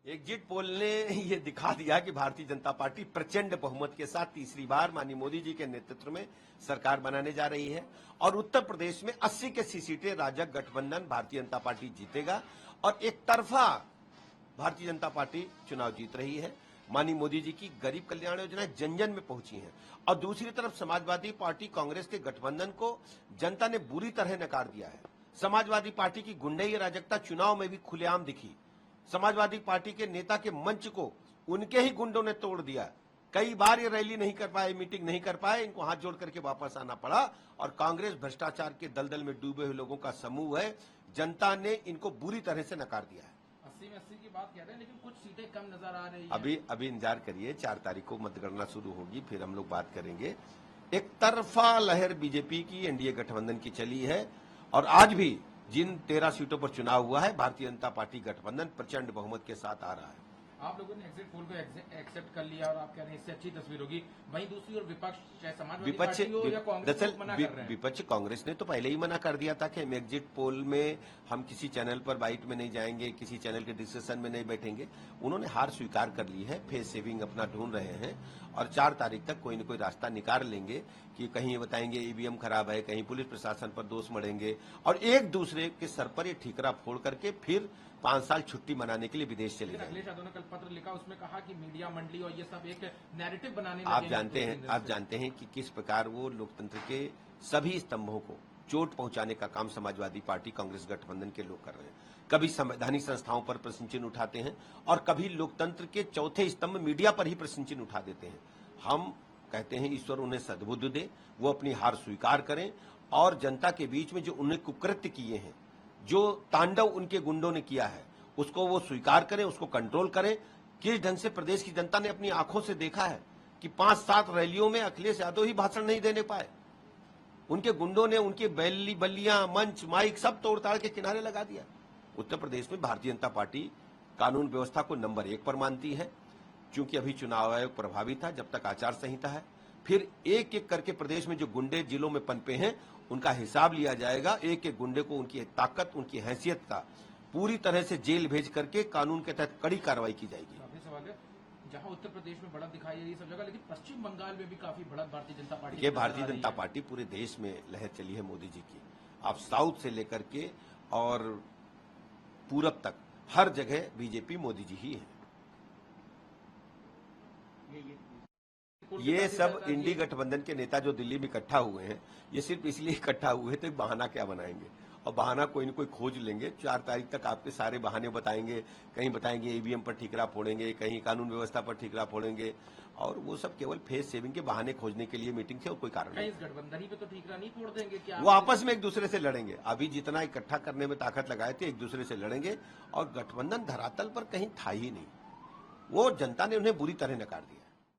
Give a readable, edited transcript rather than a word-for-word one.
Exit poll ने ये दिखा दिया कि भारतीय जनता पार्टी प्रचंड बहुमत के साथ तीसरी बार माननीय मोदी जी के नेतृत्व में सरकार बनाने जा रही है और उत्तर प्रदेश में 80 के 80 सीटें राजग गठबंधन भारतीय जनता पार्टी जीतेगा और एक तरफा भारतीय जनता पार्टी चुनाव जीत रही है। माननीय मोदी जी की गरीब कल्याण योजना जन जन में पहुंची है और दूसरी तरफ समाजवादी पार्टी कांग्रेस के गठबंधन को जनता ने बुरी तरह नकार दिया है। समाजवादी पार्टी की गुंडई अराजकता चुनाव में भी खुलेआम दिखी। समाजवादी पार्टी के नेता के मंच को उनके ही गुंडों ने तोड़ दिया। कई बार ये रैली नहीं कर पाए, मीटिंग नहीं कर पाए, इनको हाथ जोड़ करके वापस आना पड़ा और कांग्रेस भ्रष्टाचार के दलदल में डूबे हुए लोगों का समूह है। जनता ने इनको बुरी तरह से नकार दिया है। 80 में 80 की बात कह रहे हैं, लेकिन कुछ सीटें कम नजर आ रही हैं। अभी इंतजार करिए, 4 तारीख को मतगणना शुरू होगी, फिर हम लोग बात करेंगे। एक तरफा लहर बीजेपी की एनडीए गठबंधन की चली है और आज भी जिन 13 सीटों पर चुनाव हुआ है भारतीय जनता पार्टी गठबंधन प्रचंड बहुमत के साथ आ रहा है। आप लोगों ने एग्जिट पोल को एक्सेप्ट कर लिया और आप कह रहे हैं इससे अच्छी तस्वीर होगी। वहीं दूसरी ओर विपक्ष, चाहे समाजवादी पार्टी हो या कांग्रेस, मना कर रहे हैं। विपक्ष कांग्रेस ने तो पहले ही मना कर दिया था कि हम एग्जिट पोल में हम किसी चैनल पर बाइट में नहीं जाएंगे, किसी चैनल के डिस्कशन में नहीं बैठेंगे। उन्होंने हार स्वीकार कर ली है, फेस सेविंग अपना ढूंढ रहे हैं और 4 तारीख तक कोई न कोई रास्ता निकाल लेंगे कि कहीं ये बताएंगे ईवीएम खराब है, कहीं पुलिस प्रशासन पर दोष मढ़ेंगे और एक दूसरे के सर पर ये ठीकरा फोड़ करके फिर 5 साल छुट्टी मनाने के लिए विदेश चले जाएंगे। अखिलेश यादव ने कल पत्र लिखा, उसमें कहा कि मीडिया मंडली और ये सब एक नैरेटिव बनाने आप जानते हैं कि किस प्रकार वो लोकतंत्र के सभी स्तंभों को चोट पहुंचाने का काम समाजवादी पार्टी कांग्रेस गठबंधन के लोग कर रहे हैं। कभी संवैधानिक संस्थाओं पर प्रश्न चिन्ह उठाते हैं और कभी लोकतंत्र के चौथे स्तंभ मीडिया पर ही प्रश्न चिन्ह उठा देते हैं। हम कहते हैं ईश्वर उन्हें सद्बुद्धि दे, वो अपनी हार स्वीकार करें और जनता के बीच में जो उन्हें कुकृत्य किए हैं, जो तांडव उनके गुंडों ने किया है, उसको वो स्वीकार करें, उसको कंट्रोल करें। किस ढंग से प्रदेश की जनता ने अपनी आंखों से देखा है कि 5-7 रैलियों में अखिलेश यादव ही भाषण नहीं देने पाए। उनके गुंडों ने उनके बल्लियां, मंच, माइक सब तोड़ताड़ के किनारे लगा दिया। उत्तर प्रदेश में भारतीय जनता पार्टी कानून व्यवस्था को नंबर 1 पर मानती है। क्योंकि अभी चुनाव आयोग प्रभावी था जब तक आचार संहिता है, फिर एक एक करके प्रदेश में जो गुंडे जिलों में पनपे हैं उनका हिसाब लिया जाएगा। एक एक गुंडे को उनकी ताकत, उनकी हैसियत का पूरी तरह से जेल भेज करके कानून के तहत कड़ी कार्रवाई की जाएगी। सवाल है, जहां उत्तर प्रदेश में बढ़त दिखाई दे रही है सब जगह, लेकिन पश्चिम बंगाल में भी काफी बढ़त भारतीय जनता पार्टी, ये भारतीय जनता पार्टी पूरे देश में लहर चली है मोदी जी की। आप साउथ से लेकर के और पूरब तक हर जगह बीजेपी मोदी जी ही है। ये सब इंडी गठबंधन के नेता जो दिल्ली में इकट्ठा हुए हैं, ये सिर्फ इसलिए इकट्ठा हुए थे, बहाना क्या बनाएंगे और बहाना कोई न कोई खोज लेंगे। 4 तारीख तक आपके सारे बहाने बताएंगे। कहीं बताएंगे ईवीएम पर ठीकरा फोड़ेंगे, कहीं कानून व्यवस्था पर ठीकरा फोड़ेंगे और वो सब केवल फेस सेविंग के बहाने खोजने के लिए मीटिंग थे और कोई कारण नहीं। इस गठबंधन पे तो ठीकरा नहीं फोड़ देंगे क्या? वो आपस में एक दूसरे से लड़ेंगे। अभी जितना इकट्ठा करने में ताकत लगाए थे, एक दूसरे से लड़ेंगे और गठबंधन धरातल पर कहीं था ही नहीं। वो जनता ने उन्हें बुरी तरह नकार दिया।